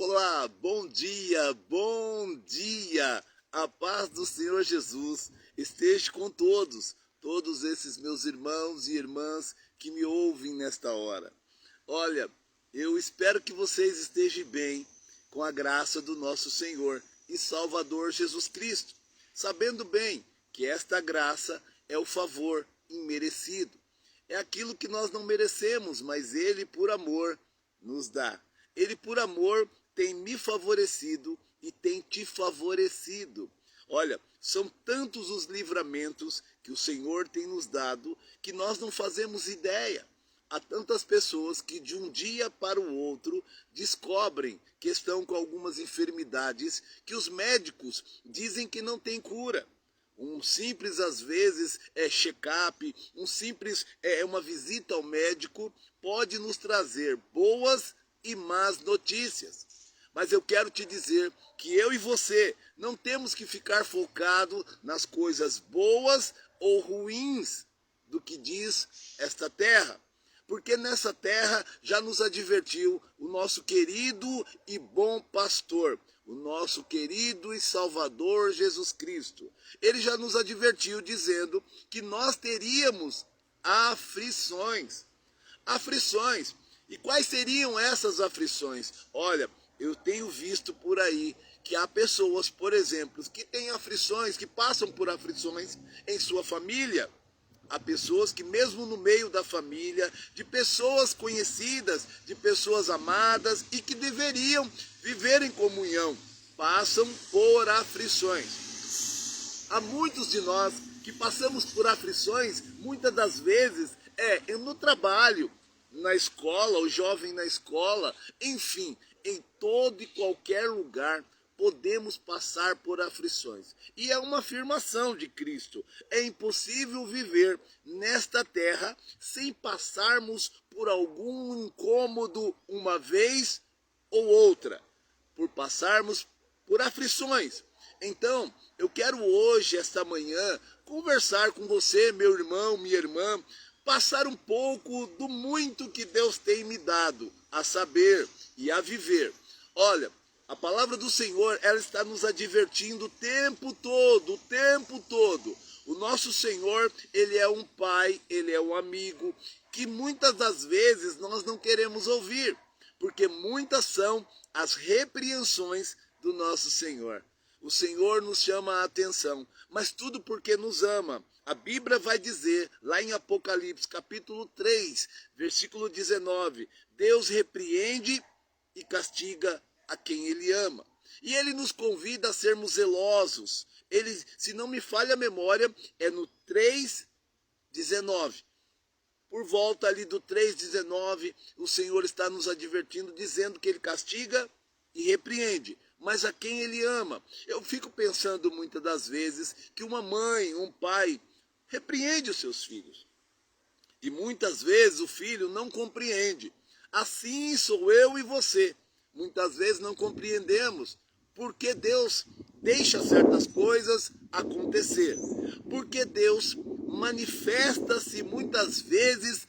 Olá, bom dia, bom dia. A paz do Senhor Jesus esteja com todos esses meus irmãos e irmãs que me ouvem nesta hora. Olha, eu espero que vocês estejam bem com a graça do nosso Senhor e Salvador Jesus Cristo, sabendo bem que esta graça é o favor imerecido. É aquilo que nós não merecemos, mas Ele, por amor, nos dá. Ele, por amor, tem me favorecido e tem te favorecido. Olha, são tantos os livramentos que o Senhor tem nos dado que nós não fazemos ideia. Há tantas pessoas que de um dia para o outro descobrem que estão com algumas enfermidades que os médicos dizem que não tem cura. Um simples, às vezes, check-up, uma visita ao médico pode nos trazer boas e más notícias. Mas eu quero te dizer que eu e você não temos que ficar focado nas coisas boas ou ruins do que diz esta terra. Porque nessa terra já nos advertiu o nosso querido e bom pastor, o nosso querido e Salvador Jesus Cristo. Ele já nos advertiu dizendo que nós teríamos aflições. Aflições. E quais seriam essas aflições? Olha, eu tenho visto por aí que há pessoas, por exemplo, que têm aflições, que passam por aflições em sua família. Há pessoas que mesmo no meio da família, de pessoas conhecidas, de pessoas amadas e que deveriam viver em comunhão, passam por aflições. Há muitos de nós que passamos por aflições, muitas das vezes no trabalho, na escola, o jovem na escola, enfim, em todo e qualquer lugar podemos passar por aflições. E é uma afirmação de Cristo. É impossível viver nesta terra sem passarmos por algum incômodo uma vez ou outra, por passarmos por aflições. Então, eu quero hoje, esta manhã, conversar com você, meu irmão, minha irmã, passar um pouco do muito que Deus tem me dado a saber e a viver. Olha, a palavra do Senhor, ela está nos advertindo o tempo todo, o tempo todo. O nosso Senhor, Ele é um pai, Ele é um amigo, que muitas das vezes nós não queremos ouvir, porque muitas são as repreensões do nosso Senhor. O Senhor nos chama a atenção, mas tudo porque nos ama. A Bíblia vai dizer, lá em Apocalipse, capítulo 3, versículo 19, Deus repreende e castiga a quem Ele ama. E Ele nos convida a sermos zelosos. Ele, se não me falha a memória, é no 3:19. Por volta ali do 3:19, o Senhor está nos advertindo, dizendo que Ele castiga e repreende, mas a quem Ele ama. Eu fico pensando muitas das vezes que uma mãe, um pai, repreende os seus filhos. E muitas vezes o filho não compreende. Assim sou eu e você. Muitas vezes não compreendemos porque Deus deixa certas coisas acontecer. Porque Deus manifesta-se muitas vezes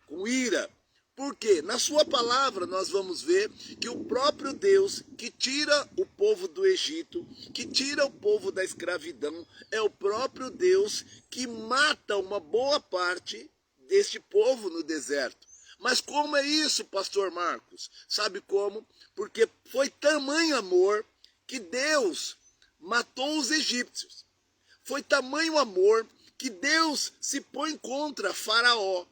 com ira. Porque na sua palavra nós vamos ver que o próprio Deus que tira o povo do Egito, que tira o povo da escravidão, é o próprio Deus que mata uma boa parte deste povo no deserto. Mas como é isso, pastor Marcos? Sabe como? Porque foi tamanho amor que Deus matou os egípcios. Foi tamanho amor que Deus se põe contra Faraó.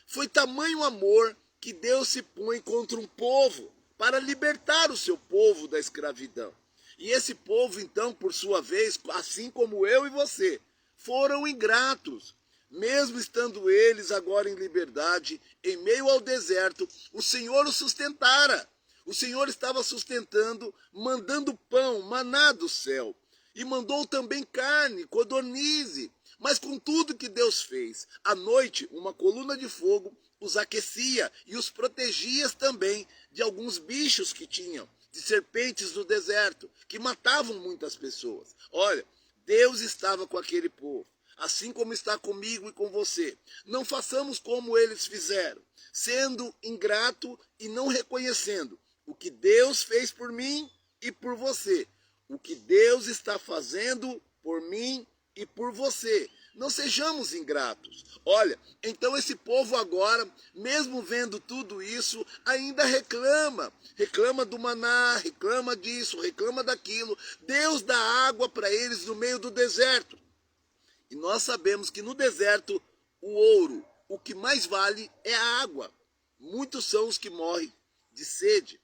Foi tamanho amor que Deus se põe contra um povo para libertar o seu povo da escravidão. E esse povo, então, por sua vez, assim como eu e você, foram ingratos. Mesmo estando eles agora em liberdade, em meio ao deserto, o Senhor os sustentara. O Senhor estava sustentando, mandando pão, maná do céu. E mandou também carne, codornize. Mas com tudo que Deus fez, à noite uma coluna de fogo os aquecia e os protegia também de alguns bichos que tinham, de serpentes do deserto, que matavam muitas pessoas. Olha, Deus estava com aquele povo, assim como está comigo e com você. Não façamos como eles fizeram, sendo ingrato e não reconhecendo o que Deus fez por mim e por você. O que Deus está fazendo por mim e por você. Não sejamos ingratos. Olha, então esse povo agora, mesmo vendo tudo isso, ainda reclama. Reclama do maná, reclama disso, reclama daquilo. Deus dá água para eles no meio do deserto. E nós sabemos que no deserto, o ouro, o que mais vale é a água. Muitos são os que morrem de sede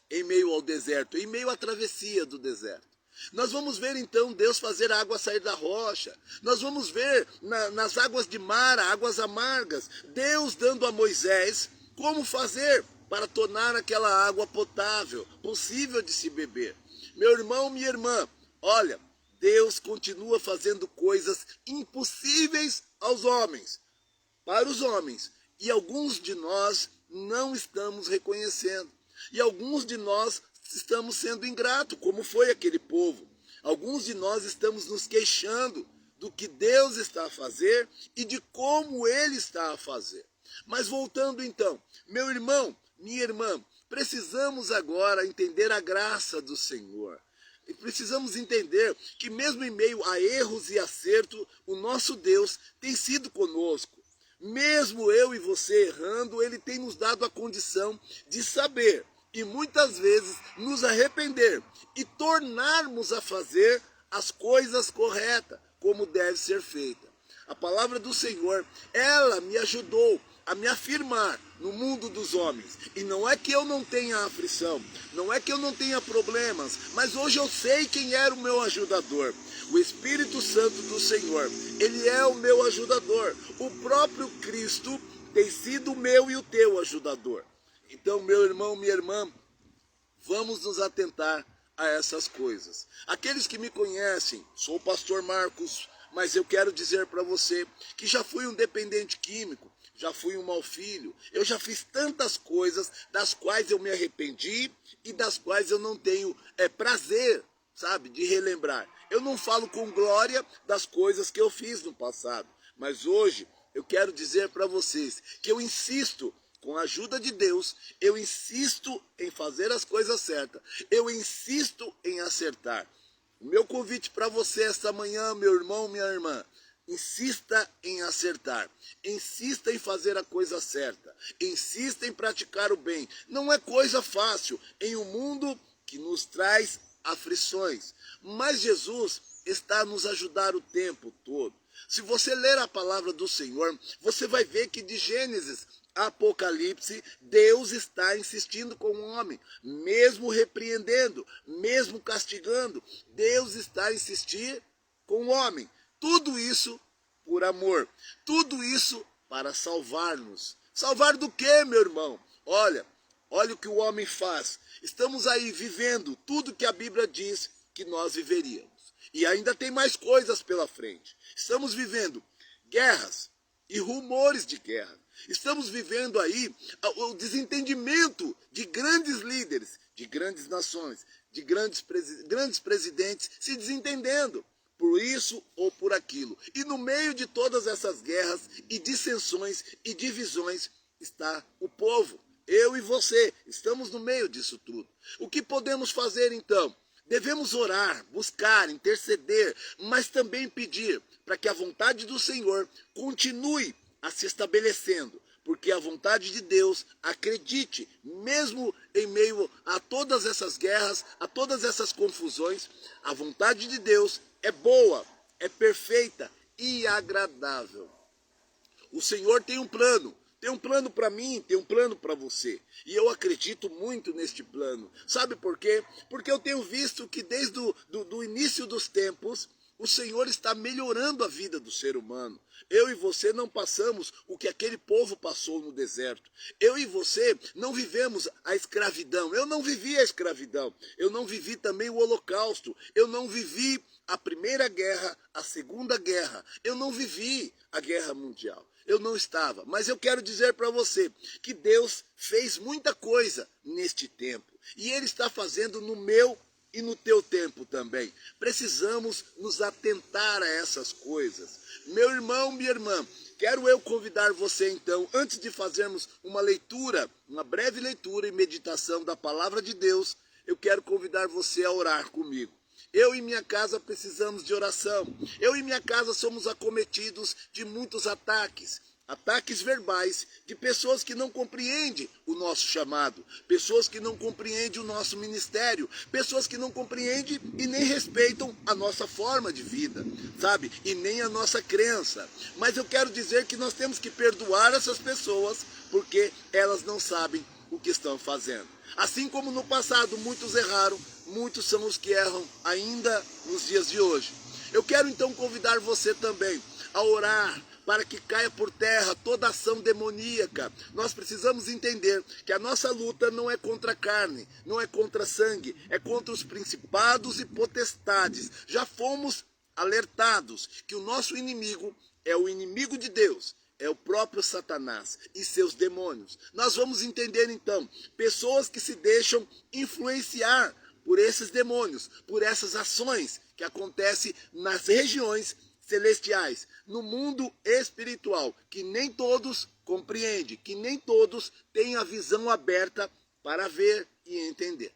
em meio ao deserto, em meio à travessia do deserto. Nós vamos ver então Deus fazer a água sair da rocha. Nós vamos ver nas águas de Mara, águas amargas, Deus dando a Moisés como fazer para tornar aquela água potável, possível de se beber. Meu irmão, minha irmã, olha, Deus continua fazendo coisas impossíveis aos homens, para os homens. E alguns de nós não estamos reconhecendo. E alguns de nós estamos sendo ingratos, como foi aquele povo. Alguns de nós estamos nos queixando do que Deus está a fazer e de como Ele está a fazer. Mas voltando então, meu irmão, minha irmã, precisamos agora entender a graça do Senhor. E precisamos entender que mesmo em meio a erros e acertos, o nosso Deus tem sido conosco. Mesmo eu e você errando, Ele tem nos dado a condição de saber e muitas vezes nos arrepender e tornarmos a fazer as coisas corretas, como deve ser feita. A palavra do Senhor, ela me ajudou a me afirmar no mundo dos homens. E não é que eu não tenha aflição, não é que eu não tenha problemas, mas hoje eu sei quem era o meu ajudador. O Espírito Santo do Senhor, Ele é o meu ajudador. O próprio Cristo tem sido o meu e o teu ajudador. Então, meu irmão, minha irmã, vamos nos atentar a essas coisas. Aqueles que me conhecem, sou o pastor Marcos, mas eu quero dizer para você que já fui um dependente químico, já fui um mau filho, eu já fiz tantas coisas das quais eu me arrependi e das quais eu não tenho prazer, sabe, de relembrar. Eu não falo com glória das coisas que eu fiz no passado, mas hoje eu quero dizer para vocês que eu insisto, com a ajuda de Deus, eu insisto em fazer as coisas certas, eu insisto em acertar. O meu convite para você esta manhã, meu irmão, minha irmã, insista em acertar, insista em fazer a coisa certa, insista em praticar o bem. Não é coisa fácil em um mundo que nos traz aflições, mas Jesus está a nos ajudar o tempo todo. Se você ler a palavra do Senhor, você vai ver que de Gênesis a Apocalipse, Deus está insistindo com o homem, mesmo repreendendo, mesmo castigando, Deus está a insistir com o homem. Tudo isso por amor, tudo isso para salvar-nos. Salvar do quê, meu irmão? Olha o que o homem faz. Estamos aí vivendo tudo que a Bíblia diz que nós viveríamos. E ainda tem mais coisas pela frente. Estamos vivendo guerras e rumores de guerra. Estamos vivendo aí o desentendimento de grandes líderes, de grandes nações, de grandes presidentes se desentendendo por isso ou por aquilo. E no meio de todas essas guerras e dissensões e divisões está o povo. Eu e você estamos no meio disso tudo. O que podemos fazer então? Devemos orar, buscar, interceder, mas também pedir para que a vontade do Senhor continue a se estabelecendo, porque a vontade de Deus, acredite, mesmo em meio a todas essas guerras, a todas essas confusões, a vontade de Deus é boa, é perfeita e agradável. O Senhor tem um plano para mim, tem um plano para você. E eu acredito muito neste plano. Sabe por quê? Porque eu tenho visto que desde o início dos tempos, o Senhor está melhorando a vida do ser humano. Eu e você não passamos o que aquele povo passou no deserto. Eu e você não vivemos a escravidão. Eu não vivi a escravidão. Eu não vivi também o Holocausto. Eu não vivi a Primeira Guerra, a Segunda Guerra. Eu não vivi a Guerra Mundial. Eu não estava. Mas eu quero dizer para você que Deus fez muita coisa neste tempo. E Ele está fazendo no meu e no teu tempo também. Precisamos nos atentar a essas coisas. Meu irmão, minha irmã, quero eu convidar você então, antes de fazermos uma leitura, uma breve leitura e meditação da palavra de Deus, eu quero convidar você a orar comigo. Eu e minha casa precisamos de oração. Eu e minha casa somos acometidos de muitos ataques. Ataques verbais de pessoas que não compreendem o nosso chamado, pessoas que não compreendem o nosso ministério, pessoas que não compreendem e nem respeitam a nossa forma de vida, sabe? E nem a nossa crença. Mas eu quero dizer que nós temos que perdoar essas pessoas porque elas não sabem o que estão fazendo. Assim como no passado muitos erraram, muitos são os que erram ainda nos dias de hoje. Eu quero então convidar você também a orar para que caia por terra toda ação demoníaca. Nós precisamos entender que a nossa luta não é contra a carne, não é contra sangue, é contra os principados e potestades. Já fomos alertados que o nosso inimigo é o inimigo de Deus. É o próprio Satanás e seus demônios. Nós vamos entender então, pessoas que se deixam influenciar por esses demônios, por essas ações que acontecem nas regiões celestiais, no mundo espiritual, que nem todos compreendem, que nem todos têm a visão aberta para ver e entender.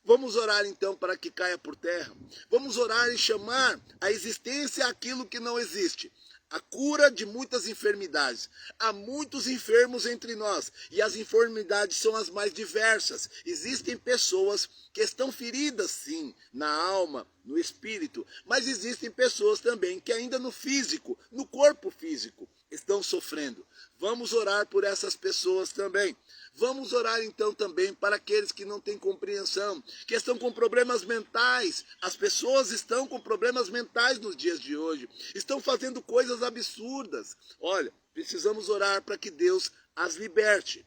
Vamos orar então para que caia por terra. Vamos orar e chamar à existência aquilo que não existe. A cura de muitas enfermidades. Há muitos enfermos entre nós e as enfermidades são as mais diversas. Existem pessoas que estão feridas, sim, na alma, no espírito, mas existem pessoas também que ainda no físico, no corpo físico, estão sofrendo. Vamos orar por essas pessoas também. Vamos orar então também para aqueles que não têm compreensão, que estão com problemas mentais. As pessoas estão com problemas mentais nos dias de hoje. Estão fazendo coisas absurdas. Olha, precisamos orar para que Deus as liberte.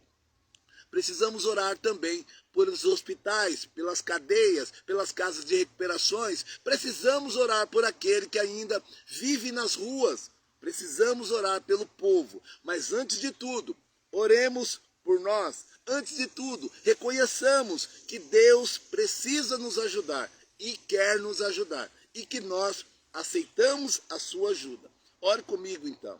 Precisamos orar também pelos hospitais, pelas cadeias, pelas casas de recuperações. Precisamos orar por aquele que ainda vive nas ruas. Precisamos orar pelo povo. Mas antes de tudo, oremos por nós. Antes de tudo, reconheçamos que Deus precisa nos ajudar e quer nos ajudar. E que nós aceitamos a sua ajuda. Ore comigo então.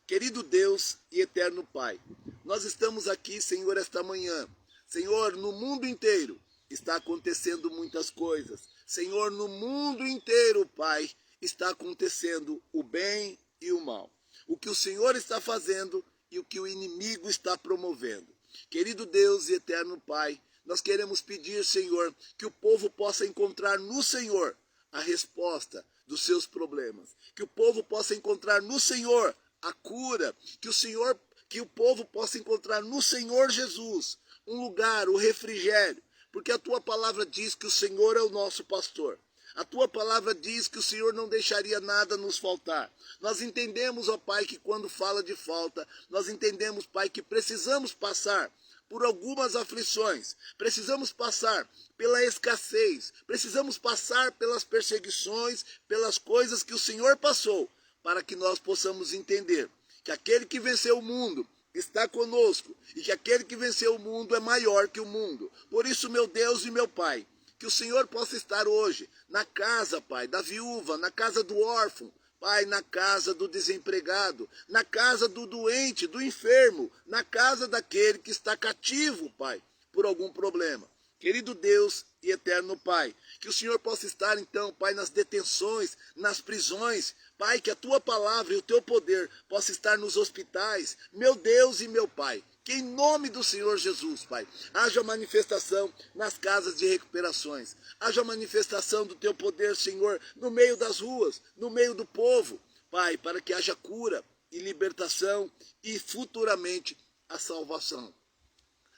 Querido Deus e eterno Pai, nós estamos aqui, Senhor, esta manhã. Senhor, no mundo inteiro está acontecendo muitas coisas. Senhor, no mundo inteiro, Pai, está acontecendo o bem e o mal. O que o Senhor está fazendo e o que o inimigo está promovendo. Querido Deus e eterno Pai, nós queremos pedir, Senhor, que o povo possa encontrar no Senhor a resposta dos seus problemas. Que o povo possa encontrar no Senhor a cura, que o povo possa encontrar no Senhor Jesus um lugar, o refrigério, porque a tua palavra diz que o Senhor é o nosso pastor. A tua palavra diz que o Senhor não deixaria nada nos faltar. Nós entendemos, ó Pai, que quando fala de falta, nós entendemos, Pai, que precisamos passar por algumas aflições, precisamos passar pela escassez, precisamos passar pelas perseguições, pelas coisas que o Senhor passou, para que nós possamos entender que aquele que venceu o mundo está conosco e que aquele que venceu o mundo é maior que o mundo. Por isso, meu Deus e meu Pai, que o Senhor possa estar hoje na casa, Pai, da viúva, na casa do órfão, Pai, na casa do desempregado, na casa do doente, do enfermo, na casa daquele que está cativo, Pai, por algum problema. Querido Deus e eterno Pai, que o Senhor possa estar então, Pai, nas detenções, nas prisões, Pai, que a tua palavra e o teu poder possa estar nos hospitais, meu Deus e meu Pai, que em nome do Senhor Jesus, Pai, haja manifestação nas casas de recuperações, haja manifestação do teu poder, Senhor, no meio das ruas, no meio do povo, Pai, para que haja cura e libertação e futuramente a salvação.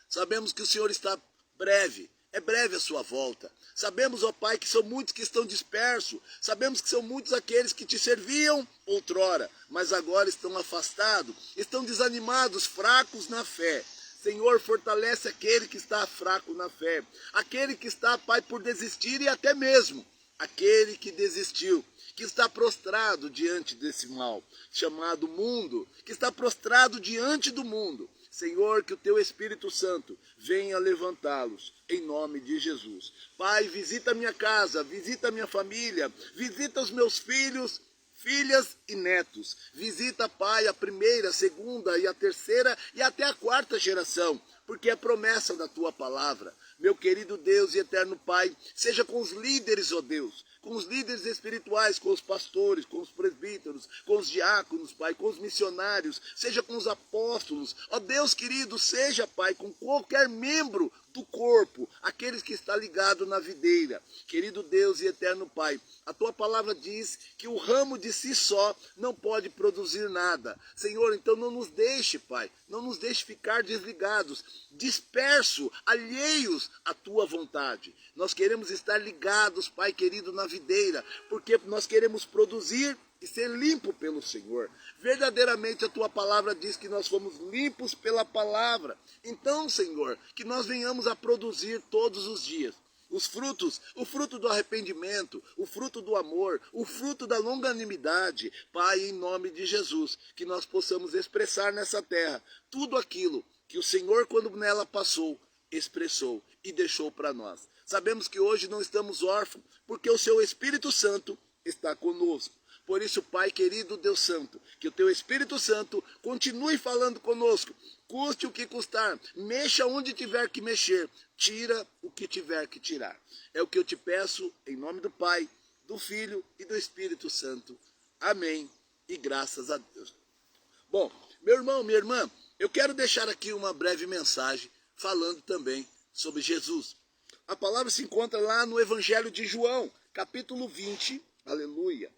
Sabemos que o Senhor está breve, é breve a sua volta. Sabemos, ó Pai, que são muitos que estão dispersos. Sabemos que são muitos aqueles que te serviam outrora, mas agora estão afastados, estão desanimados, fracos na fé. Senhor, fortalece aquele que está fraco na fé. Aquele que está, Pai, por desistir e até mesmo aquele que desistiu, que está prostrado diante desse mal chamado mundo, que está prostrado diante do mundo. Senhor, que o teu Espírito Santo venha levantá-los, em nome de Jesus. Pai, visita a minha casa, visita a minha família, visita os meus filhos, filhas e netos. Visita, Pai, a primeira, a segunda e a terceira e até a quarta geração, porque é promessa da tua palavra. Meu querido Deus e eterno Pai, seja com os líderes, ó Deus, com os líderes espirituais, com os pastores, com os presbíteros, com os diáconos, Pai, com os missionários, seja com os apóstolos. Ó Deus querido, seja, Pai, com qualquer membro do corpo, aqueles que está ligado na videira. Querido Deus e eterno Pai, a tua palavra diz que o ramo de si só não pode produzir nada. Senhor, então não nos deixe, Pai, não nos deixe ficar desligados, dispersos, alheios à tua vontade. Nós queremos estar ligados, Pai querido, na videira, porque nós queremos produzir e ser limpo pelo Senhor. Verdadeiramente a tua palavra diz que nós fomos limpos pela palavra. Então, Senhor, que nós venhamos a produzir todos os dias os frutos, o fruto do arrependimento, o fruto do amor, o fruto da longanimidade. Pai, em nome de Jesus, que nós possamos expressar nessa terra tudo aquilo que o Senhor, quando nela passou, expressou e deixou para nós. Sabemos que hoje não estamos órfãos, porque o seu Espírito Santo está conosco. Por isso, Pai querido, Deus Santo, que o teu Espírito Santo continue falando conosco, custe o que custar, mexa onde tiver que mexer, tira o que tiver que tirar. É o que eu te peço, em nome do Pai, do Filho e do Espírito Santo. Amém e graças a Deus. Bom, meu irmão, minha irmã, eu quero deixar aqui uma breve mensagem falando também sobre Jesus. A palavra se encontra lá no Evangelho de João, capítulo 20, aleluia.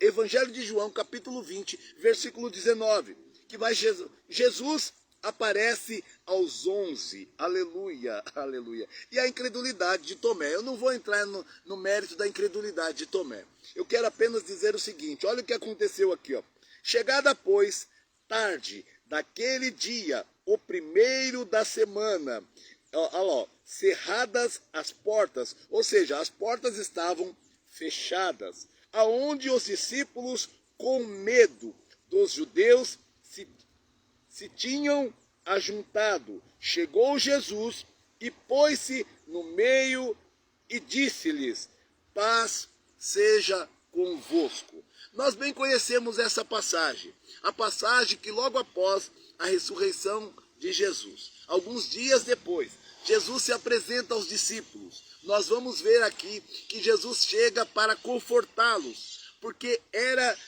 Evangelho de João, capítulo 20, versículo 19, que vai Jesus aparece aos 11, aleluia, aleluia. E a incredulidade de Tomé, eu não vou entrar no mérito da incredulidade de Tomé. Eu quero apenas dizer o seguinte, olha o que aconteceu aqui, ó. Chegada, pois, tarde daquele dia, o primeiro da semana, cerradas as portas, ou seja, as portas estavam fechadas, aonde os discípulos, com medo dos judeus, se tinham ajuntado. Chegou Jesus e pôs-se no meio e disse-lhes: paz seja convosco. Nós bem conhecemos essa passagem, a passagem que logo após a ressurreição de Jesus, alguns dias depois, Jesus se apresenta aos discípulos. Nós vamos ver aqui que Jesus chega para confortá-los, porque era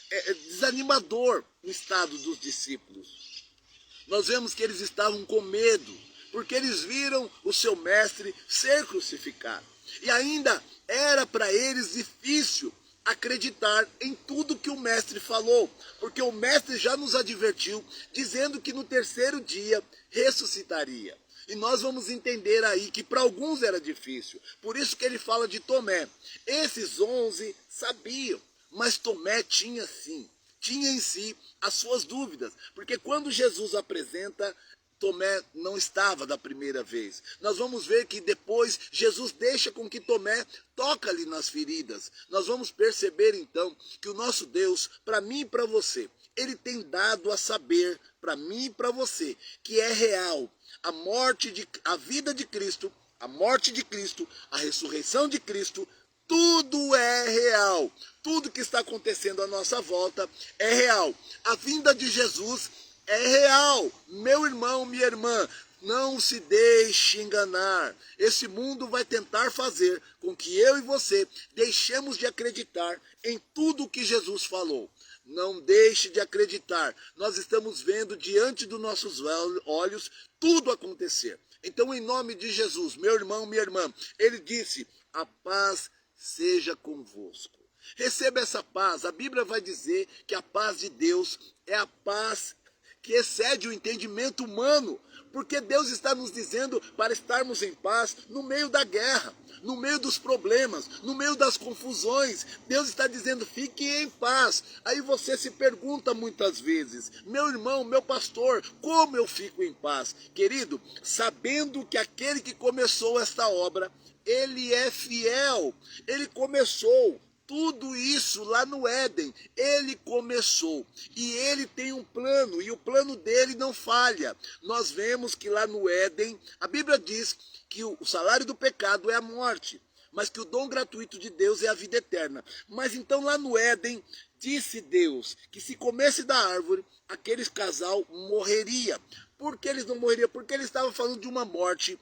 desanimador o estado dos discípulos. Nós vemos que eles estavam com medo, porque eles viram o seu mestre ser crucificado. E ainda era para eles difícil acreditar em tudo que o mestre falou, porque o mestre já nos advertiu, dizendo que no terceiro dia ressuscitaria. E nós vamos entender aí que para alguns era difícil. Por isso que ele fala de Tomé. Esses 11 sabiam, mas Tomé tinha em si as suas dúvidas. Porque quando Jesus apresenta, Tomé não estava da primeira vez. Nós vamos ver que depois Jesus deixa com que Tomé toca ali nas feridas. Nós vamos perceber então que o nosso Deus, para mim e para você, ele tem dado a saber para mim e para você que é real a vida de Cristo, a morte de Cristo, a ressurreição de Cristo. Tudo é real. Tudo que está acontecendo à nossa volta é real. A vinda de Jesus é real. Meu irmão, minha irmã, não se deixe enganar. Esse mundo vai tentar fazer com que eu e você deixemos de acreditar em tudo o que Jesus falou. Não deixe de acreditar. Nós estamos vendo diante dos nossos olhos tudo acontecer. Então, em nome de Jesus, meu irmão, minha irmã, ele disse: a paz seja convosco. Receba essa paz. A Bíblia vai dizer que a paz de Deus é a paz que excede o entendimento humano, porque Deus está nos dizendo para estarmos em paz no meio da guerra, no meio dos problemas, no meio das confusões. Deus está dizendo: fique em paz. Aí você se pergunta muitas vezes: meu irmão, meu pastor, como eu fico em paz? Querido, sabendo que aquele que começou esta obra, ele é fiel. Ele começou. tudo isso lá no Éden, ele começou. E ele tem um plano, e o plano dele não falha. Nós vemos que lá no Éden, a Bíblia diz que o salário do pecado é a morte, mas que o dom gratuito de Deus é a vida eterna. Mas então lá no Éden, disse Deus que se comesse da árvore, aquele casal morreria. Por que eles não morreriam? Porque ele estava falando de uma morte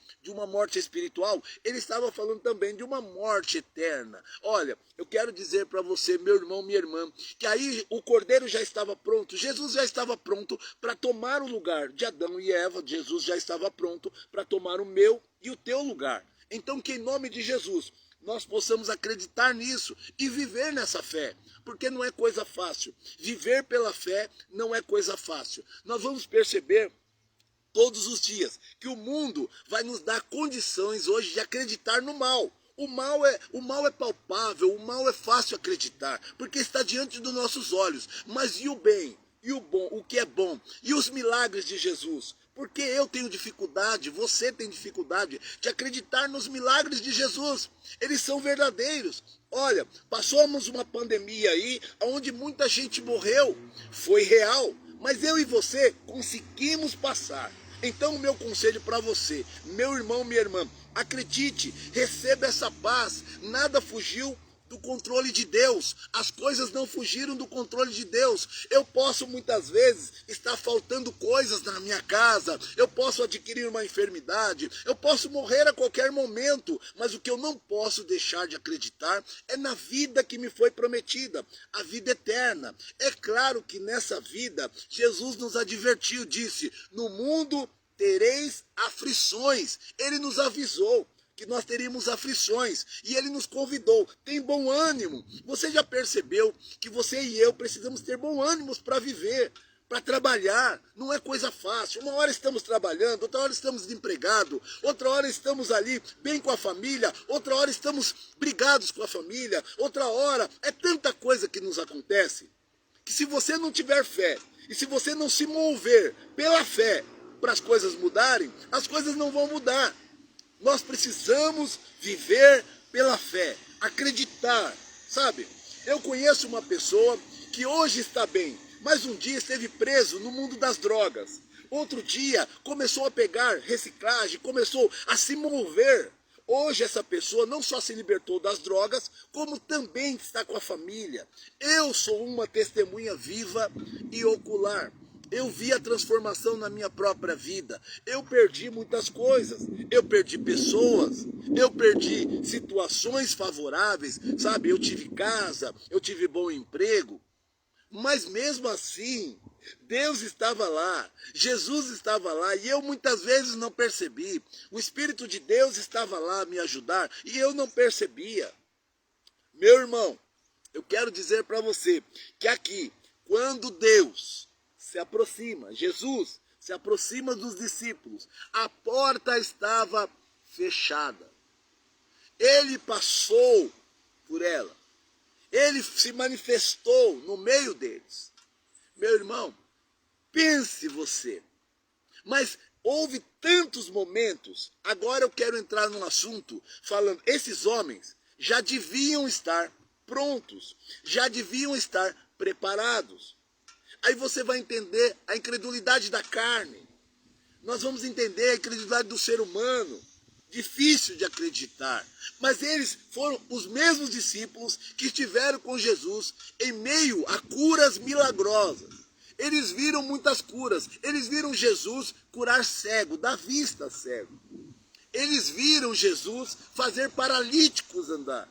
espiritual. Ele estava falando também de uma morte eterna. Olha, eu quero dizer para você, meu irmão, minha irmã, que aí o cordeiro já estava pronto, Jesus já estava pronto para tomar o lugar de Adão e Eva. Jesus já estava pronto para tomar o meu e o teu lugar. Então que em nome de Jesus nós possamos acreditar nisso e viver nessa fé, porque não é coisa fácil. Viver pela fé não é coisa fácil. Nós vamos perceber todos os dias que o mundo vai nos dar condições hoje de acreditar no mal. O mal é palpável, o mal é fácil acreditar, porque está diante dos nossos olhos. Mas e o bem? E o bom? O que é bom? E os milagres de Jesus? Porque eu tenho dificuldade, você tem dificuldade de acreditar nos milagres de Jesus. Eles são verdadeiros. Olha, passamos uma pandemia aí, onde muita gente morreu. Foi real, mas eu e você conseguimos passar. Então o meu conselho para você, meu irmão, minha irmã, acredite, receba essa paz. Nada fugiu do controle de Deus. As coisas não fugiram do controle de Deus. Eu posso muitas vezes estar faltando coisas na minha casa, eu posso adquirir uma enfermidade, eu posso morrer a qualquer momento, mas o que eu não posso deixar de acreditar é na vida que me foi prometida, a vida eterna. É claro que nessa vida, Jesus nos advertiu, disse, no mundo tereis aflições. Ele nos avisou que nós teríamos aflições, e ele nos convidou, tem bom ânimo. Você já percebeu que você e eu precisamos ter bom ânimo para viver, para trabalhar? Não é coisa fácil. Uma hora estamos trabalhando, outra hora estamos desempregados, outra hora estamos ali bem com a família, outra hora estamos brigados com a família, outra hora, é tanta coisa que nos acontece, que se você não tiver fé, e se você não se mover pela fé para as coisas mudarem, as coisas não vão mudar. Nós precisamos viver pela fé, acreditar, sabe? Eu conheço uma pessoa que hoje está bem, mas um dia esteve preso no mundo das drogas. Outro dia começou a pegar reciclagem, começou a se mover. Hoje essa pessoa não só se libertou das drogas, como também está com a família. Eu sou uma testemunha viva e ocular. Eu vi a transformação na minha própria vida. Eu perdi muitas coisas. Eu perdi pessoas. Eu perdi situações favoráveis. Sabe, eu tive casa, eu tive bom emprego. Mas mesmo assim, Deus estava lá. Jesus estava lá. E eu muitas vezes não percebi. O Espírito de Deus estava lá a me ajudar. E eu não percebia. Meu irmão, eu quero dizer para você que aqui, quando Deus se aproxima, Jesus se aproxima dos discípulos, a porta estava fechada. Ele passou por ela. Ele se manifestou no meio deles. Meu irmão, pense você. Mas houve tantos momentos. Agora eu quero entrar num assunto falando, esses homens já deviam estar prontos, já deviam estar preparados. Aí você vai entender a incredulidade da carne. Nós vamos entender a incredulidade do ser humano. Difícil de acreditar. Mas eles foram os mesmos discípulos que estiveram com Jesus em meio a curas milagrosas. Eles viram muitas curas. Eles viram Jesus curar cego, dar vista a cego. Eles viram Jesus fazer paralíticos andar.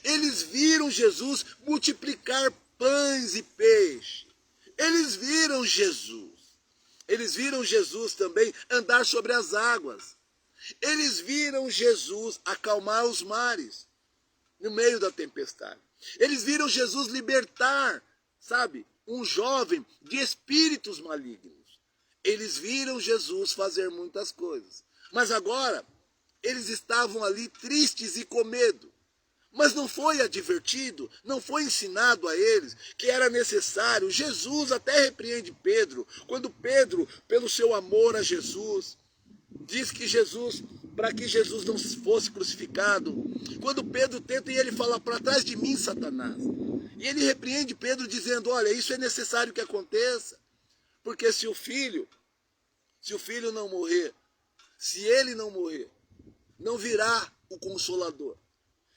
Eles viram Jesus multiplicar pães e peixes. Eles viram Jesus. Eles viram Jesus também andar sobre as águas. Eles viram Jesus acalmar os mares no meio da tempestade. Eles viram Jesus libertar, sabe, um jovem de espíritos malignos. Eles viram Jesus fazer muitas coisas. Mas agora, eles estavam ali tristes e com medo. Mas não foi advertido, não foi ensinado a eles que era necessário. Jesus até repreende Pedro, quando Pedro, pelo seu amor a Jesus, diz que Jesus para que Jesus não fosse crucificado, quando Pedro tenta e ele fala, para trás de mim, Satanás. E ele repreende Pedro dizendo, olha, isso é necessário que aconteça, porque se o filho não morrer, se ele não morrer, não virá o Consolador,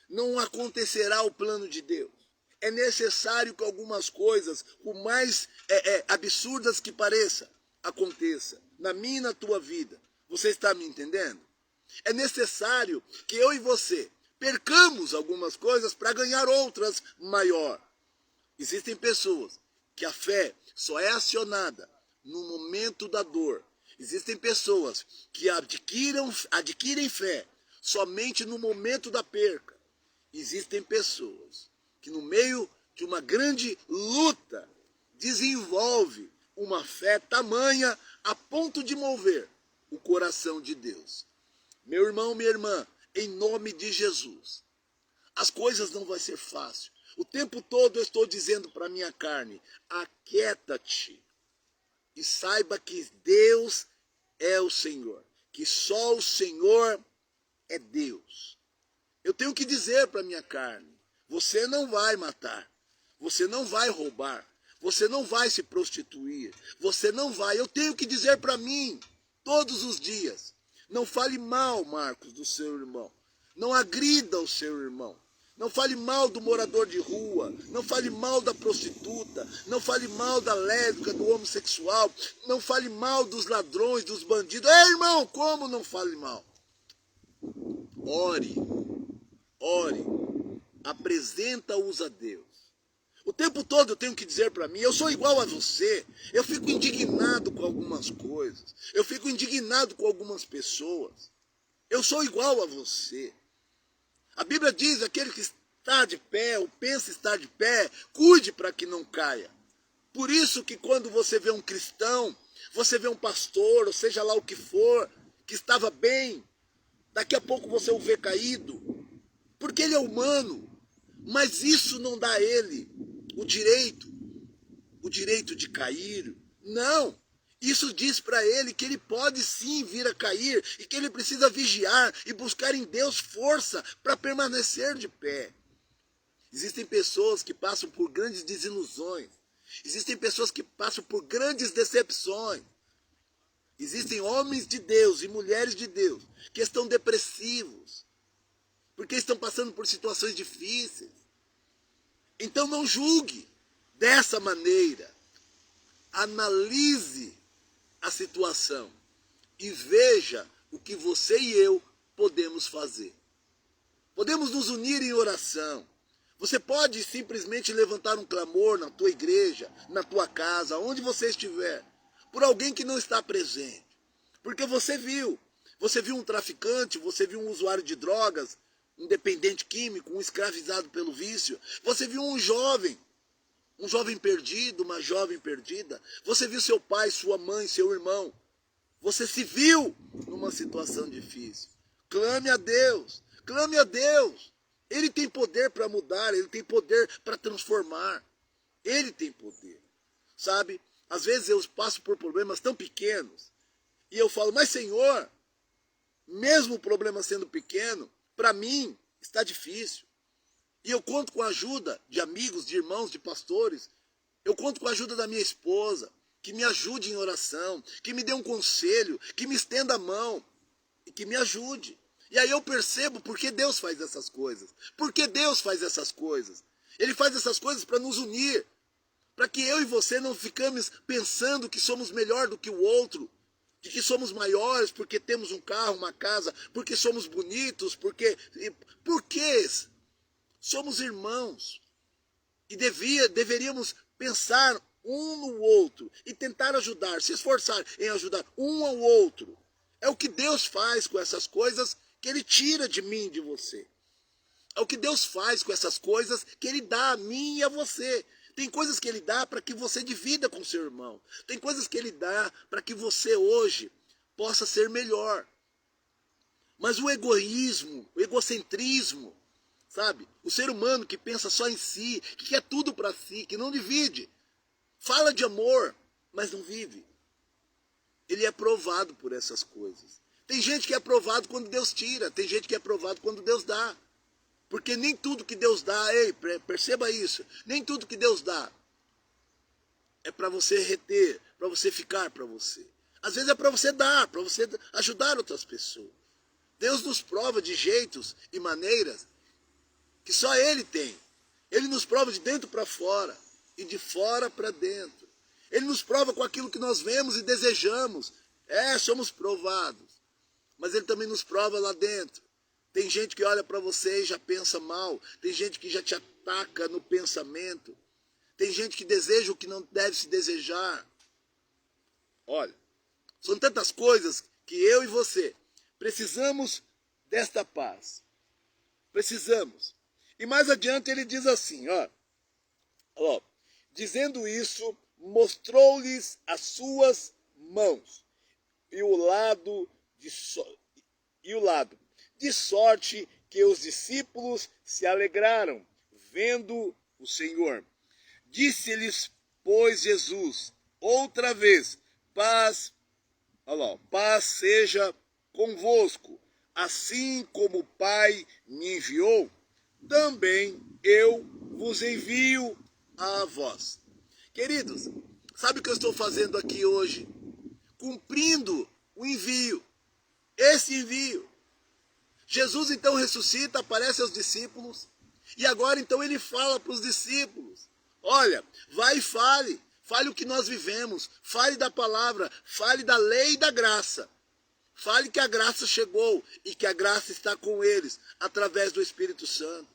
não acontecerá o plano de Deus. É necessário que algumas coisas, por mais absurdas que pareça, aconteça na minha e na tua vida. Você está me entendendo? É necessário que eu e você percamos algumas coisas para ganhar outras maior. Existem pessoas que a fé só é acionada no momento da dor. Existem pessoas que adquirem fé somente no momento da perca. Existem pessoas que no meio de uma grande luta desenvolve uma fé tamanha a ponto de mover o coração de Deus. Meu irmão, minha irmã, em nome de Jesus, as coisas não vão ser fáceis. O tempo todo eu estou dizendo para minha carne, aquieta-te e saiba que Deus é o Senhor, que só o Senhor é Deus. Eu tenho que dizer para minha carne, você não vai matar, você não vai roubar, você não vai se prostituir, você não vai. Eu tenho que dizer para mim, todos os dias, não fale mal, Marcos, do seu irmão, não agrida o seu irmão. Não fale mal do morador de rua, não fale mal da prostituta, não fale mal da lésbica, do homossexual, não fale mal dos ladrões, dos bandidos. Ei, irmão, como não fale mal? Ore, apresenta-os a Deus. O tempo todo eu tenho que dizer para mim, eu sou igual a você, eu fico indignado com algumas coisas, eu fico indignado com algumas pessoas, eu sou igual a você. A Bíblia diz, aquele que está de pé, ou pensa estar de pé, cuide para que não caia. Por isso que quando você vê um cristão, você vê um pastor, ou seja lá o que for, que estava bem, daqui a pouco você o vê caído, porque ele é humano, mas isso não dá a ele o direito de cair. Não. Isso diz para ele que ele pode sim vir a cair e que ele precisa vigiar e buscar em Deus força para permanecer de pé. Existem pessoas que passam por grandes desilusões. Existem pessoas que passam por grandes decepções. Existem homens de Deus e mulheres de Deus que estão depressivos porque estão passando por situações difíceis. Então não julgue dessa maneira. Analise a situação e veja o que você e eu podemos fazer. Podemos nos unir em oração. Você pode simplesmente levantar um clamor na tua igreja, na tua casa, onde você estiver, por alguém que não está presente. Porque você viu um traficante, você viu um usuário de drogas, um dependente químico, um escravizado pelo vício. Você viu um jovem perdido, uma jovem perdida. Você viu seu pai, sua mãe, seu irmão. Você se viu numa situação difícil. Clame a Deus, clame a Deus. Ele tem poder para mudar, ele tem poder para transformar. Ele tem poder, sabe? Às vezes eu passo por problemas tão pequenos e eu falo, mas Senhor, mesmo o problema sendo pequeno, para mim está difícil. E eu conto com a ajuda de amigos, de irmãos, de pastores. Eu conto com a ajuda da minha esposa, que me ajude em oração, que me dê um conselho, que me estenda a mão e que me ajude. E aí eu percebo por que Deus faz essas coisas. Por que Deus faz essas coisas? Ele faz essas coisas para nos unir, para que eu e você não ficamos pensando que somos melhor do que o outro, de que somos maiores porque temos um carro, uma casa, porque somos bonitos, porque somos irmãos. E deveríamos pensar um no outro e tentar ajudar, se esforçar em ajudar um ao outro. É o que Deus faz com essas coisas que Ele tira de mim e de você. É o que Deus faz com essas coisas que Ele dá a mim e a você. Tem coisas que Ele dá para que você divida com seu irmão. Tem coisas que Ele dá para que você hoje possa ser melhor. Mas o egoísmo, o egocentrismo, sabe? O ser humano que pensa só em si, que quer tudo para si, que não divide. Fala de amor, mas não vive. Ele é provado por essas coisas. Tem gente que é aprovado quando Deus tira, tem gente que é aprovado quando Deus dá. Porque nem tudo que Deus dá, perceba isso, nem tudo que Deus dá é para você reter, para você ficar para você. Às vezes é para você dar, para você ajudar outras pessoas. Deus nos prova de jeitos e maneiras que só Ele tem. Ele nos prova de dentro para fora e de fora para dentro. Ele nos prova com aquilo que nós vemos e desejamos. Somos provados. Mas Ele também nos prova lá dentro. Tem gente que olha para você e já pensa mal. Tem gente que já te ataca no pensamento. Tem gente que deseja o que não deve se desejar. Olha, são tantas coisas que eu e você precisamos desta paz. Precisamos. E mais adiante ele diz assim, dizendo isso, mostrou-lhes as suas mãos e o lado, de sorte que os discípulos se alegraram, vendo o Senhor. Disse-lhes, pois, Jesus, outra vez, paz seja convosco, assim como o Pai me enviou, também eu vos envio a vós. Queridos, sabe o que eu estou fazendo aqui hoje? Cumprindo o envio. Esse envio. Jesus então ressuscita, aparece aos discípulos, e agora então ele fala para os discípulos, olha, vai e fale o que nós vivemos, fale da palavra, fale da lei e da graça. Fale que a graça chegou e que a graça está com eles, através do Espírito Santo.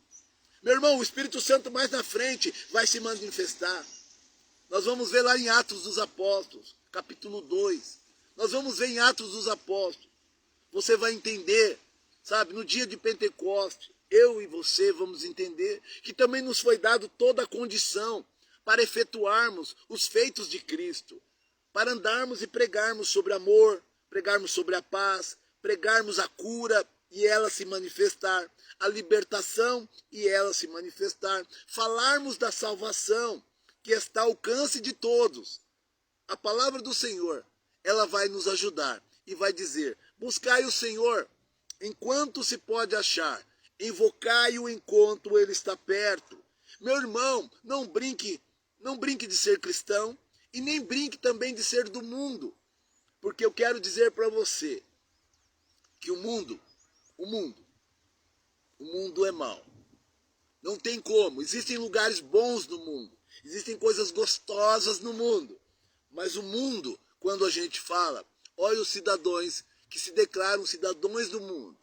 Meu irmão, o Espírito Santo mais na frente vai se manifestar. Nós vamos ver lá em Atos dos Apóstolos, capítulo 2. Nós vamos ver em Atos dos Apóstolos. Você vai entender, sabe, no dia de Pentecostes, eu e você vamos entender que também nos foi dado toda a condição para efetuarmos os feitos de Cristo, para andarmos e pregarmos sobre amor, pregarmos sobre a paz, pregarmos a cura e ela se manifestar, a libertação e ela se manifestar, falarmos da salvação que está ao alcance de todos. A palavra do Senhor, ela vai nos ajudar e vai dizer, buscai o Senhor enquanto se pode achar, invocai-o enquanto ele está perto. Meu irmão, não brinque de ser cristão e nem brinque também de ser do mundo. Porque eu quero dizer para você que o mundo é mau. Não tem como. Existem lugares bons no mundo. Existem coisas gostosas no mundo. Mas o mundo, quando a gente fala, olha os cidadãos que se declaram cidadãos do mundo.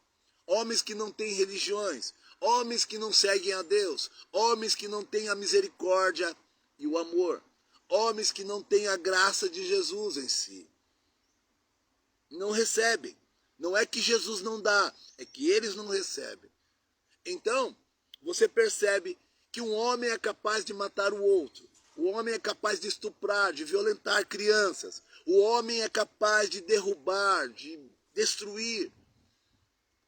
Homens que não têm religiões. Homens que não seguem a Deus. Homens que não têm a misericórdia e o amor. Homens que não têm a graça de Jesus em si. Não recebem. Não é que Jesus não dá, é que eles não recebem. Então, você percebe que um homem é capaz de matar o outro. O homem é capaz de estuprar, de violentar crianças. O homem é capaz de derrubar, de destruir.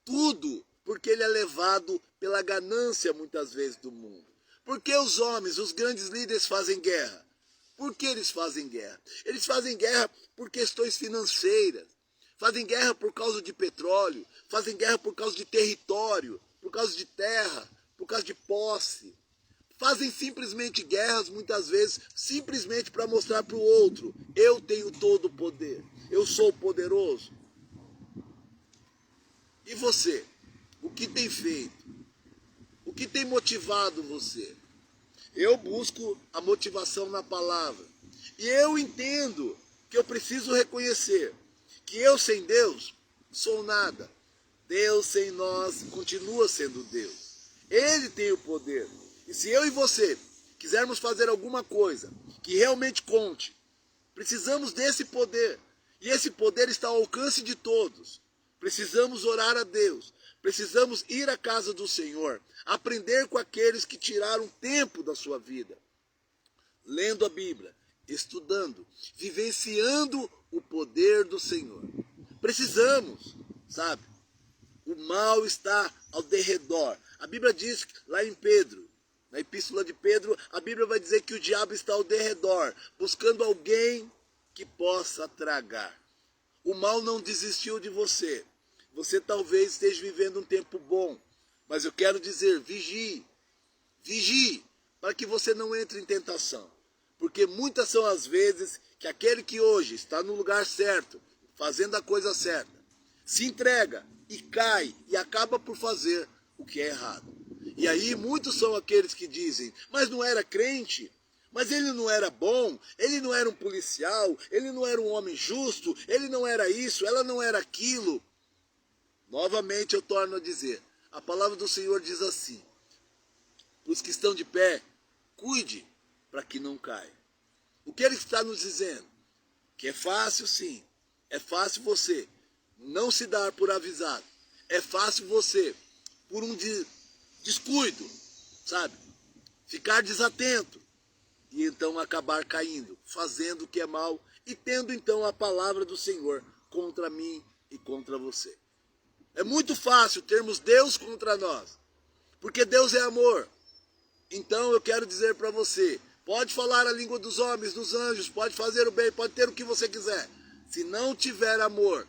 Tudo porque ele é levado pela ganância muitas vezes do mundo. Por que os homens, os grandes líderes fazem guerra? Por que eles fazem guerra? Eles fazem guerra por questões financeiras. Fazem guerra por causa de petróleo, fazem guerra por causa de território, por causa de terra, por causa de posse. Fazem simplesmente guerras, muitas vezes, simplesmente para mostrar para o outro, eu tenho todo o poder, eu sou poderoso. E você? O que tem feito? O que tem motivado você? Eu busco a motivação na palavra. E eu entendo que eu preciso reconhecer que eu sem Deus sou nada. Deus sem nós continua sendo Deus. Ele tem o poder. E se eu e você quisermos fazer alguma coisa que realmente conte, precisamos desse poder. E esse poder está ao alcance de todos. Precisamos orar a Deus. Precisamos ir à casa do Senhor. Aprender com aqueles que tiraram tempo da sua vida. Lendo a Bíblia, estudando, vivenciando o poder do Senhor. Precisamos, sabe? O mal está ao derredor. A Bíblia diz lá em Pedro, na epístola de Pedro, a Bíblia vai dizer que o diabo está ao derredor, buscando alguém que possa tragar. O mal não desistiu de você. Você talvez esteja vivendo um tempo bom, mas eu quero dizer, vigie, vigie, para que você não entre em tentação. Porque muitas são as vezes que aquele que hoje está no lugar certo, fazendo a coisa certa, se entrega e cai e acaba por fazer o que é errado. E aí muitos são aqueles que dizem, mas não era crente, mas ele não era bom, ele não era um policial, ele não era um homem justo, ele não era isso, ela não era aquilo. Novamente eu torno a dizer, a palavra do Senhor diz assim, os que estão de pé, cuide para que não caia. O que ele está nos dizendo? Que é fácil sim, é fácil você não se dar por avisado, é fácil você, por um descuido, sabe, ficar desatento e então acabar caindo, fazendo o que é mal e tendo então a palavra do Senhor contra mim e contra você. É muito fácil termos Deus contra nós, porque Deus é amor. Então eu quero dizer para você, pode falar a língua dos homens, dos anjos, pode fazer o bem, pode ter o que você quiser. Se não tiver amor,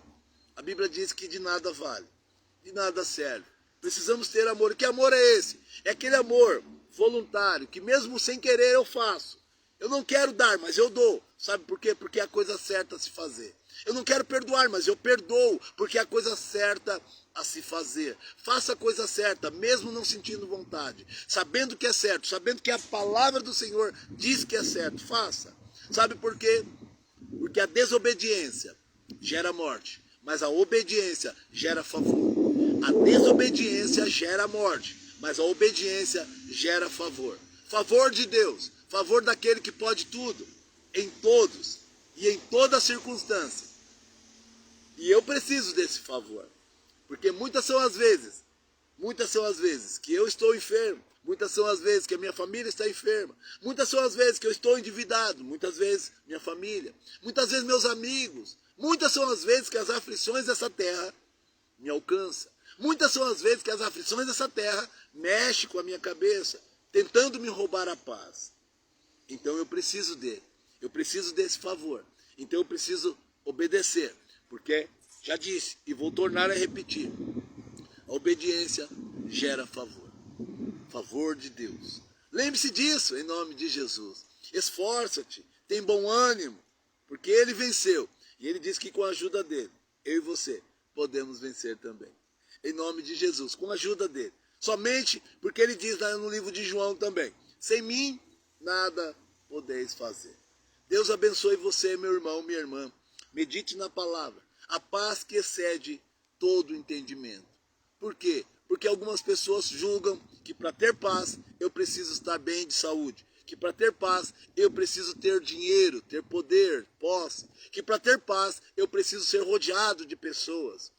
a Bíblia diz que de nada vale, de nada serve. Precisamos ter amor. Que amor é esse? É aquele amor voluntário, que mesmo sem querer eu faço. Eu não quero dar, mas eu dou. Sabe por quê? Porque é a coisa certa a se fazer. Eu não quero perdoar, mas eu perdoo, porque é a coisa certa a se fazer. Faça a coisa certa, mesmo não sentindo vontade. Sabendo que é certo, sabendo que a palavra do Senhor diz que é certo. Faça. Sabe por quê? Porque a desobediência gera morte, mas a obediência gera favor. A desobediência gera morte, mas a obediência gera favor. Favor de Deus, favor daquele que pode tudo, em todos e em toda circunstância. E eu preciso desse favor, porque muitas são as vezes que eu estou enfermo, muitas são as vezes que a minha família está enferma, muitas são as vezes que eu estou endividado, muitas vezes minha família, muitas vezes meus amigos, muitas são as vezes que as aflições dessa terra me alcançam, muitas são as vezes que as aflições dessa terra mexem com a minha cabeça, tentando me roubar a paz. Então eu preciso dele, eu preciso desse favor, então eu preciso obedecer, porque já disse e vou tornar a repetir, a obediência gera favor. Favor de Deus. Lembre-se disso em nome de Jesus. Esforça-te, tem bom ânimo, porque ele venceu. E ele diz que com a ajuda dele, eu e você podemos vencer também. Em nome de Jesus, com a ajuda dele. Somente porque ele diz lá no livro de João também, sem mim nada podeis fazer. Deus abençoe você, meu irmão, minha irmã. Medite na palavra. A paz que excede todo entendimento. Por quê? Porque algumas pessoas julgam que para ter paz eu preciso estar bem de saúde. Que para ter paz eu preciso ter dinheiro, ter poder, posse. Que para ter paz eu preciso ser rodeado de pessoas.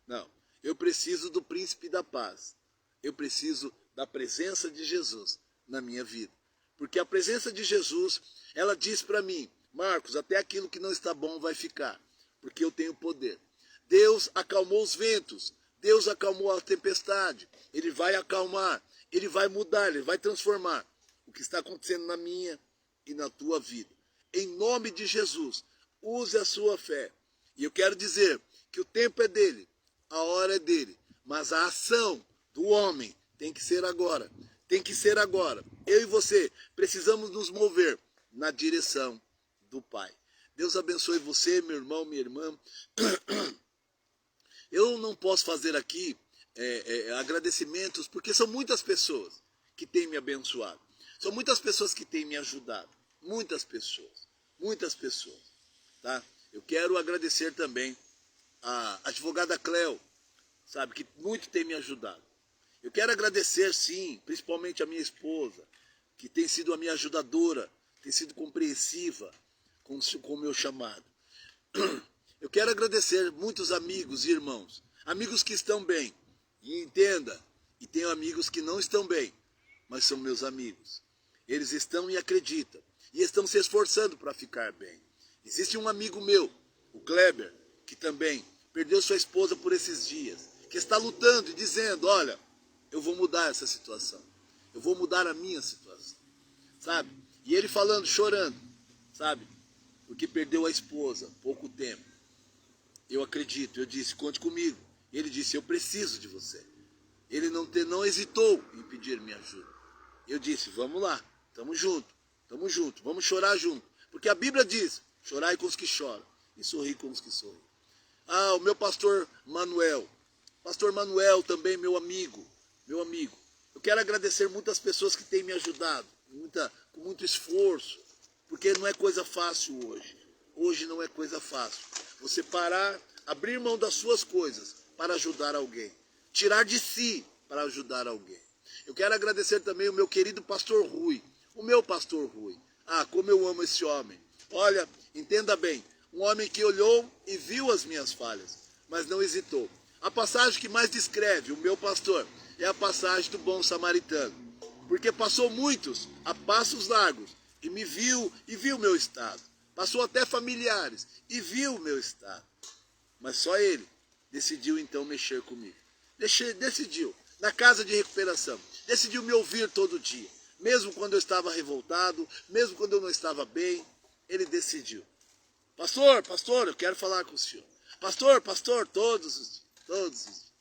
Não, eu preciso do príncipe da paz. Eu preciso da presença de Jesus na minha vida. Porque a presença de Jesus, ela diz para mim, Marcos, até aquilo que não está bom vai ficar. Porque eu tenho poder. Deus acalmou os ventos. Deus acalmou a tempestade, ele vai acalmar, ele vai mudar, ele vai transformar o que está acontecendo na minha e na tua vida. Em nome de Jesus, use a sua fé. E eu quero dizer que o tempo é dele, a hora é dele, mas a ação do homem tem que ser agora, tem que ser agora. Eu e você precisamos nos mover na direção do Pai. Deus abençoe você, meu irmão, minha irmã. Eu não posso fazer aqui agradecimentos, porque são muitas pessoas que têm me abençoado. São muitas pessoas que têm me ajudado. Muitas pessoas. Muitas pessoas. Tá? Eu quero agradecer também a advogada Cleo, sabe, que muito tem me ajudado. Eu quero agradecer, sim, principalmente a minha esposa, que tem sido a minha ajudadora, tem sido compreensiva com o meu chamado. Eu quero agradecer muitos amigos e irmãos, amigos que estão bem, e entenda, e tenho amigos que não estão bem, mas são meus amigos. Eles estão e acreditam, e estão se esforçando para ficar bem. Existe um amigo meu, o Kleber, que também perdeu sua esposa por esses dias, que está lutando e dizendo, olha, eu vou mudar essa situação, eu vou mudar a minha situação, sabe? E ele falando, chorando, sabe? Porque perdeu a esposa há pouco tempo. Eu acredito. Eu disse, conte comigo. Ele disse, eu preciso de você. Ele não hesitou em pedir minha ajuda. Eu disse, vamos lá, tamo junto, vamos chorar junto. Porque a Bíblia diz, chorai com os que choram e sorri com os que sorriem. Ah, o meu pastor Manuel também meu amigo. Eu quero agradecer muitas pessoas que têm me ajudado, com muito esforço, porque não é coisa fácil hoje. Hoje não é coisa fácil. Você parar, abrir mão das suas coisas para ajudar alguém. Tirar de si para ajudar alguém. Eu quero agradecer também o meu querido pastor Rui. O meu pastor Rui. Ah, como eu amo esse homem. Olha, entenda bem. Um homem que olhou e viu as minhas falhas, mas não hesitou. A passagem que mais descreve o meu pastor é a passagem do bom samaritano. Porque passou muitos a passos largos e me viu e viu o meu estado. Passou até familiares e viu o meu estado. Mas só ele decidiu então mexer comigo. Decidiu, na casa de recuperação, decidiu me ouvir todo dia. Mesmo quando eu estava revoltado, mesmo quando eu não estava bem, ele decidiu. Pastor, eu quero falar com o senhor. Pastor, todos os dias.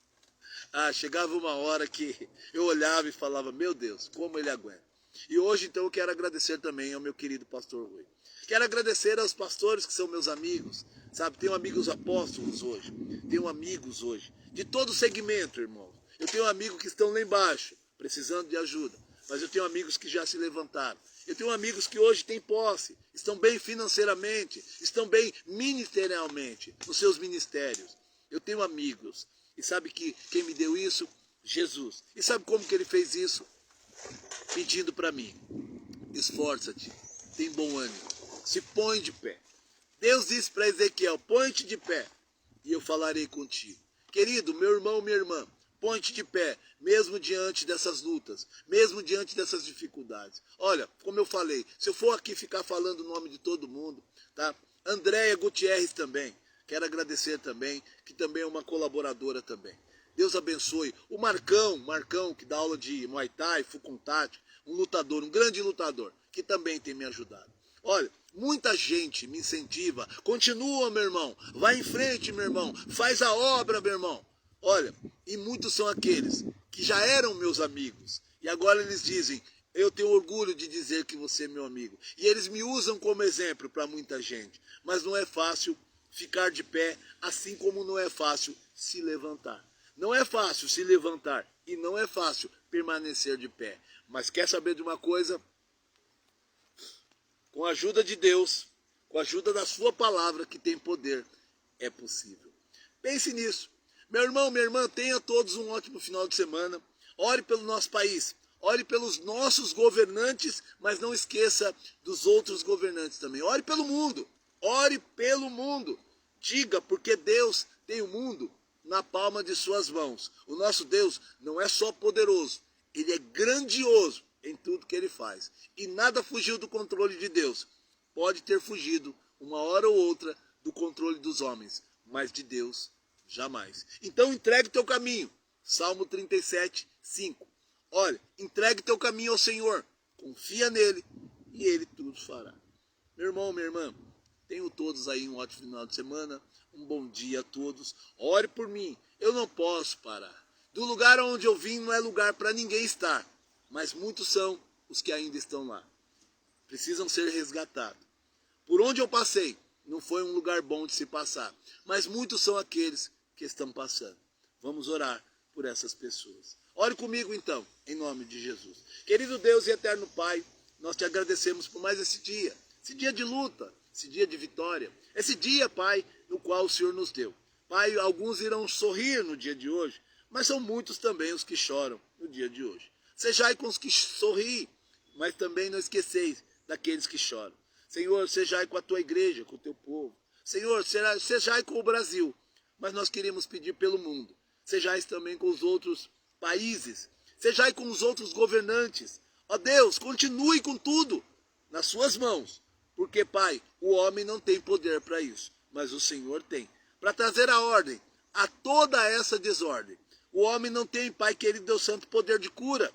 Ah, chegava uma hora que eu olhava e falava, meu Deus, como ele aguenta. E hoje, então, eu quero agradecer também ao meu querido pastor Rui. Quero agradecer aos pastores que são meus amigos, sabe? Tenho amigos apóstolos hoje, tenho amigos hoje, de todo segmento, irmão. Eu tenho amigos que estão lá embaixo, precisando de ajuda, mas eu tenho amigos que já se levantaram. Eu tenho amigos que hoje têm posse, estão bem financeiramente, estão bem ministerialmente, nos seus ministérios. Eu tenho amigos, e sabe que quem me deu isso? Jesus. E sabe como que ele fez isso? Pedindo para mim, esforça-te, tem bom ânimo, se põe de pé. Deus disse para Ezequiel, põe-te de pé e eu falarei contigo. Querido, meu irmão, minha irmã, põe-te de pé, mesmo diante dessas lutas, mesmo diante dessas dificuldades. Olha, como eu falei, se eu for aqui ficar falando o nome de todo mundo, tá? Andréia Gutierrez também, quero agradecer também, que também é uma colaboradora também. Deus abençoe. O Marcão, que dá aula de Muay Thai, Fukuntati, um lutador, um grande lutador, que também tem me ajudado. Olha, muita gente me incentiva. Continua, meu irmão. Vai em frente, meu irmão. Faz a obra, meu irmão. Olha, e muitos são aqueles que já eram meus amigos. E agora eles dizem, eu tenho orgulho de dizer que você é meu amigo. E eles me usam como exemplo para muita gente. Mas não é fácil ficar de pé, assim como não é fácil se levantar. Não é fácil se levantar e não é fácil permanecer de pé. Mas quer saber de uma coisa? Com a ajuda de Deus, com a ajuda da sua palavra que tem poder, é possível. Pense nisso. Meu irmão, minha irmã, tenha todos um ótimo final de semana. Ore pelo nosso país. Ore pelos nossos governantes, mas não esqueça dos outros governantes também. Ore pelo mundo. Ore pelo mundo. Diga, porque Deus tem o mundo na palma de suas mãos. O nosso Deus não é só poderoso, ele é grandioso em tudo que ele faz. E nada fugiu do controle de Deus. Pode ter fugido uma hora ou outra do controle dos homens, mas de Deus jamais. Então entregue teu caminho. Salmo 37, 5. Olha, entregue teu caminho ao Senhor. Confia nele e ele tudo fará. Meu irmão, minha irmã, tenham todos aí um ótimo final de semana. Um bom dia a todos. Ore por mim. Eu não posso parar. Do lugar onde eu vim não é lugar para ninguém estar. Mas muitos são os que ainda estão lá. Precisam ser resgatados. Por onde eu passei, não foi um lugar bom de se passar. Mas muitos são aqueles que estão passando. Vamos orar por essas pessoas. Ore comigo então, em nome de Jesus. Querido Deus e eterno Pai, nós te agradecemos por mais esse dia de luta, esse dia de vitória, esse dia, Pai, no qual o Senhor nos deu. Pai, alguns irão sorrir no dia de hoje, mas são muitos também os que choram no dia de hoje. Sejai com os que sorriem, mas também não esqueceis daqueles que choram. Senhor, sejai com a tua igreja, com o teu povo. Senhor, sejai com o Brasil, mas nós queremos pedir pelo mundo. Sejais também com os outros países, sejai com os outros governantes. Ó Deus, continue com tudo nas suas mãos, porque, Pai, o homem não tem poder para isso, mas o Senhor tem, para trazer a ordem a toda essa desordem. O homem não tem, Pai querido, Deus santo, poder de cura.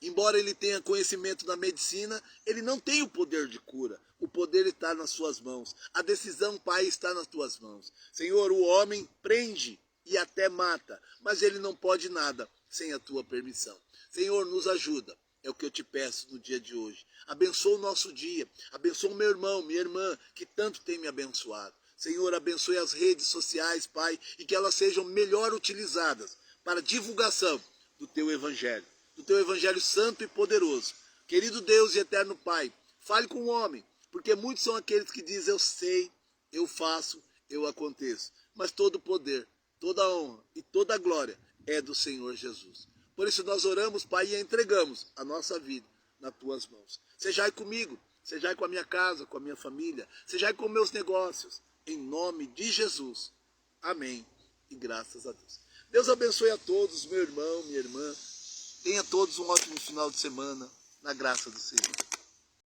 Embora ele tenha conhecimento da medicina, ele não tem o poder de cura. O poder está nas suas mãos. A decisão, Pai, está nas tuas mãos. Senhor, o homem prende e até mata, mas ele não pode nada sem a tua permissão. Senhor, nos ajuda. É o que eu te peço no dia de hoje. Abençoa o nosso dia. Abençoa o meu irmão, minha irmã, que tanto tem me abençoado. Senhor, abençoe as redes sociais, Pai, e que elas sejam melhor utilizadas para a divulgação do teu evangelho santo e poderoso. Querido Deus e eterno Pai, fale com o homem, porque muitos são aqueles que dizem: eu sei, eu faço, eu aconteço. Mas todo o poder, toda a honra e toda a glória é do Senhor Jesus. Por isso nós oramos, Pai, e entregamos a nossa vida nas tuas mãos. Sejai comigo, sejai com a minha casa, com a minha família, sejai com meus negócios, em nome de Jesus. Amém. E graças a Deus. Deus abençoe a todos, meu irmão, minha irmã. Tenha todos um ótimo final de semana, na graça do Senhor.